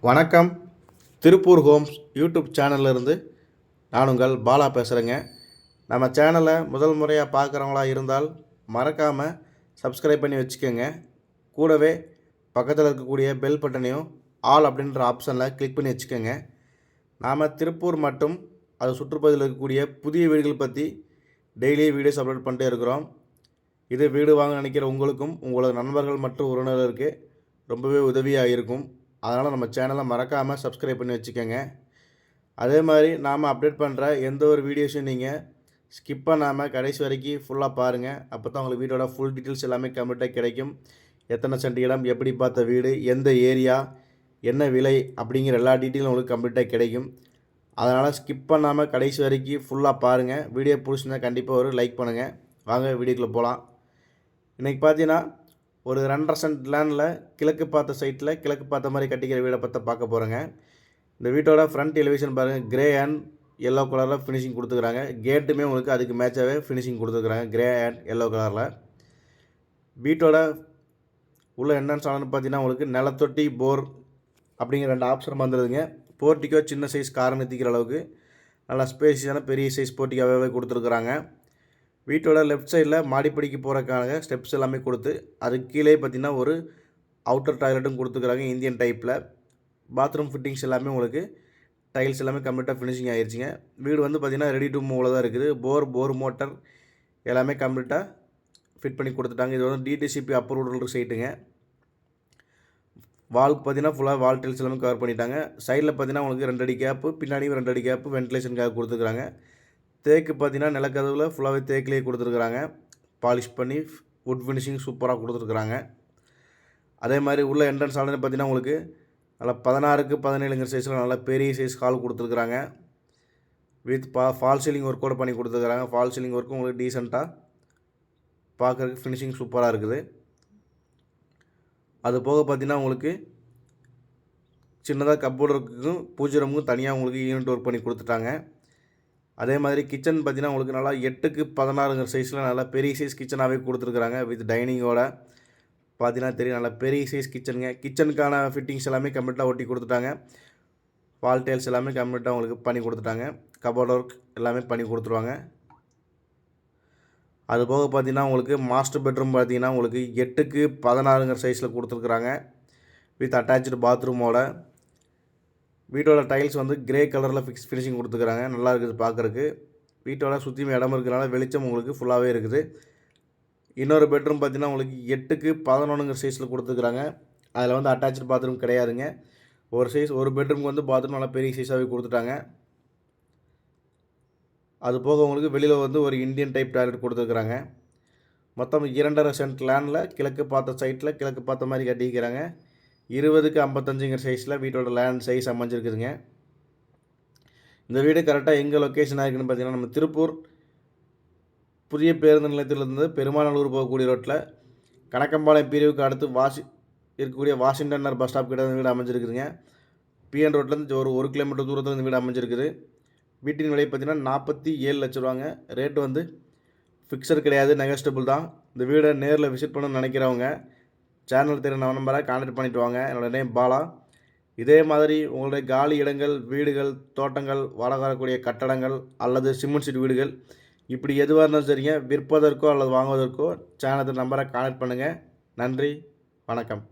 வணக்கம். Tiruppur Holmes YouTube சேனல்லேருந்து நான் உங்கள் பாலா பேசுகிறேங்க. நம்ம சேனலை முதல் முறையாக பார்க்குறவங்களா இருந்தால் மறக்காமல் சப்ஸ்கிரைப் பண்ணி வச்சுக்கோங்க. கூடவே பக்கத்தில் இருக்கக்கூடிய பெல் பட்டனையும் ஆல் அப்படின்ற ஆப்ஷனில் கிளிக் பண்ணி வச்சுக்கோங்க. நாம் திருப்பூர் மற்றும் அது சுற்றுப்பகுதியில் இருக்கக்கூடிய புதிய வீடுகள் பற்றி டெய்லி வீடியோஸ் அப்லோட் பண்ணிட்டே இருக்கிறோம். இது வீடு வாங்க நினைக்கிற உங்களுக்கும் உங்களோட நண்பர்கள் மற்றும் உறவினர்களுக்கு ரொம்பவே உதவியாக இருக்கும். அதனால் நம்ம சேனலை மறக்காமல் சப்ஸ்கிரைப் பண்ணி வச்சுக்கோங்க. அதே மாதிரி நாம் அப்டேட் பண்ணுற எந்த ஒரு வீடியோஸும் நீங்கள் ஸ்கிப் பண்ணாமல் கடைசி வரைக்கும் ஃபுல்லாக பாருங்கள். அப்போ தான் உங்களுக்கு வீடோட ஃபுல் டீட்டெயில்ஸ் எல்லாமே கம்ப்ளீட்டாக கிடைக்கும். எத்தனை சென்ட் இடம், எப்படி பார்த்த வீடு, எந்த ஏரியா, என்ன விலை அப்படிங்கிற எல்லா டீட்டெயிலும் உங்களுக்கு கம்ப்ளீட்டாக கிடைக்கும். அதனால் ஸ்கிப் பண்ணாமல் கடைசி வரைக்கும் ஃபுல்லாக பாருங்கள். வீடியோ பிடிச்சிருந்தால் கண்டிப்பாக ஒரு லைக் பண்ணுங்கள். வாங்க வீடியோக்குள்ளே போகலாம். இன்றைக்கி பார்த்தீங்கன்னா ஒரு 2.5 சென்ட் லேண்டில் கிழக்கு பார்த்த சைட்டில் கிழக்கு பார்த்த மாதிரி கட்டிக்கிற வீடை பற்றி பார்க்க போகிறேங்க. இந்த வீட்டோட ஃப்ரண்ட் எலிவேஷன் பாருங்கள், கிரே அண்ட் எல்லோ கலரில் ஃபினிஷிங் கொடுத்துக்கிறாங்க. கேட்டுமே உங்களுக்கு அதுக்கு மேட்சாகவே ஃபினிஷிங் கொடுத்துருக்குறாங்க, கிரே அண்ட் எல்லோ கலரில். வீட்டோட உள்ள என்ட்ரன்ஸ் ஆனது பார்த்தீங்கன்னா உங்களுக்கு நிலத்தொட்டி போர் அப்படிங்கிற 2 ஆப்ஷன் வந்துடுதுங்க. போர்ட்டிக்கோ சின்ன சைஸ் காரை நிறுத்திக்கிற அளவுக்கு நல்லா ஸ்பேஸியான பெரிய சைஸ் போர்ட்டிக்காகவே கொடுத்துருக்குறாங்க. வீட்டோட லெஃப்ட் சைடில் மாடிப்படிக்கு போகிறக்காக ஸ்டெப்ஸ் எல்லாமே கொடுத்து அதுக்கு கீழே பார்த்திங்கன்னா ஒரு அவுட்டர் டாய்லெட்டும் கொடுத்துருக்குறாங்க இந்தியன் டைப்பில். பாத்ரூம் ஃபிட்டிங்ஸ் எல்லாமே உங்களுக்கு டைல்ஸ் எல்லாமே கம்ப்ளீட்டாக ஃபினிஷிங் ஆகிடுச்சிங்க. வீடு வந்து பார்த்திங்கன்னா ரெடி டு மூவில் தான் இருக்குது. போர் மோட்டர் எல்லாமே கம்ப்ளீட்டாக ஃபிட் பண்ணி கொடுத்துட்டாங்க. இது வந்து டிடிசிபி அப்ரூவல் சைட்டுங்க. வால்க்கு பார்த்திங்கன்னா ஃபுல்லாக வால் டைல்ஸ் எல்லாமே கவர் பண்ணிட்டாங்க. சைடில் பார்த்திங்கன்னா உங்களுக்கு 2 அடி கேப்பு, பின்னாடியும் 2 அடி கேப்பு வென்டிலேஷனுக்காக கொடுத்துருக்குறாங்க. தேக்கு பார்த்தீங்கன்னா நிலக்கதவில் ஃபுல்லாகவே தேக்கிலேயே கொடுத்துருக்குறாங்க. பாலிஷ் பண்ணி வுட் ஃபினிஷிங் சூப்பராக கொடுத்துருக்குறாங்க. அதே மாதிரி உள்ள என்ட்ரன்ஸ் ஆனது பார்த்திங்கன்னா உங்களுக்கு நல்லா 16க்கு 17ங்கிற சைஸில் நல்லா பெரிய சைஸ் ஹால் கொடுத்துருக்குறாங்க. வித் ஃபால் சீலிங் ஒர்க்கோடு பண்ணி கொடுத்துருக்குறாங்க. ஃபால் சீலிங் ஒர்க்கும் உங்களுக்கு டீசெண்டாக பார்க்குறதுக்கு ஃபினிஷிங் சூப்பராக இருக்குது. அது போக பார்த்திங்கன்னா உங்களுக்கு சின்னதாக கப்போர்டு இருக்குக்கும் பூஜை ரூமுக்கும் தனியாக உங்களுக்கு யூனிட் ஒர்க் பண்ணி கொடுத்துட்டாங்க. அதே மாதிரி கிச்சன் பார்த்திங்கன்னா உங்களுக்கு நல்லா 8க்கு 16ங்கிற சைஸில் நல்லா பெரிய சைஸ் கிச்சனாகவே கொடுத்துருக்குறாங்க. வித் டைனிங்கோட பார்த்தீங்கன்னா தெரியும், நல்லா பெரிய சைஸ் கிச்சனுங்க. கிச்சனுக்கான ஃபிட்டிங்ஸ் எல்லாமே கம்ப்ளீட்டாக ஒட்டி கொடுத்துட்டாங்க. வால் டைல்ஸ் எல்லாமே கம்ப்ளீட்டாக உங்களுக்கு பண்ணி கொடுத்துட்டாங்க. கபோர்ட் ஒர்க் எல்லாமே பண்ணி கொடுத்துருவாங்க. அது போக பார்த்திங்கன்னா உங்களுக்கு மாஸ்டர் பெட்ரூம் பார்த்திங்கன்னா உங்களுக்கு 8க்கு 16ங்கிற சைஸில் கொடுத்துருக்குறாங்க. வித் அட்டாச்சு பாத்ரூமோட. வீட்டோட டைல்ஸ் வந்து கிரே கலரில் ஃபினிஷிங் கொடுத்துருக்குறாங்க. நல்லா இருக்குது பார்க்குறக்கு. வீட்டோட சுற்றியும் இடம் இருக்கிறனால வெளிச்சம் உங்களுக்கு ஃபுல்லாகவே இருக்குது. இன்னொரு பெட்ரூம் பார்த்திங்கன்னா உங்களுக்கு 8க்கு 11ங்கிற சைஸில் கொடுத்துருக்குறாங்க. அதில் வந்து அட்டாச்சு பாத்ரூம் கிடையாதுங்க. ஒரு பெட்ரூமுக்கு வந்து பாத்ரூம் நல்லா பெரிய சைஸாகவே கொடுத்துட்டாங்க. அது போக உங்களுக்கு வெளியில் வந்து ஒரு இந்தியன் டைப் டாய்லெட் கொடுத்துருக்குறாங்க. மொத்தம் 2.5 சென்ட் லேண்டில் கிழக்கு பார்த்த சைட்டில் கிழக்கு பார்த்த மாதிரி கட்டிக்கிறாங்க. 20க்கு 55ங்கிற சைஸில் வீட்டோட லேண்ட் சைஸ் அமைஞ்சிருக்குதுங்க. இந்த வீடு கரெக்டாக எங்கே லொக்கேஷன் ஆகிருக்குன்னு பார்த்தீங்கன்னா நம்ம திருப்பூர் புதிய பேருந்து நிலையத்திலிருந்து பெருமாநல்லூர் போகக்கூடிய ரோட்டில் கணக்கம்பாளையம் பிரிவுக்கு அடுத்து இருக்கக்கூடிய வாஷிங்டன் பஸ் ஸ்டாப் கிட்ட இந்த வீடு அமைஞ்சிருக்குதுங்க. பிஎன் ரோட்லேருந்து ஒரு கிலோமீட்டர் தூரத்தில் இந்த வீடு அமைஞ்சிருக்குது. வீட்டின் விலை பார்த்திங்கன்னா 47 லட்ச ரூபாங்க. ரேட்டு வந்து ஃபிக்ஸட் கிடையாது, நெகஸ்டபிள் தான். இந்த வீடை நேரில் விசிட் பண்ணணும்னு நினைக்கிறவங்க சேனல் தெரிந்த நம்பரை கான்டாக்ட் பண்ணிவிட்டு வாங்க. என்னோடய நேம் பாலா. இதே மாதிரி உங்களுடைய காலி இடங்கள், வீடுகள், தோட்டங்கள், வாடகை வரக்கூடிய கட்டடங்கள் அல்லது சிமெண்ட் சீட் வீடுகள் இப்படி எதுவாக இருந்தாலும் சரிங்க, விற்பதற்கோ அல்லது வாங்குவதற்கோ சேனல் நம்பரை கான்டாக்ட் பண்ணுங்கள். நன்றி, வணக்கம்.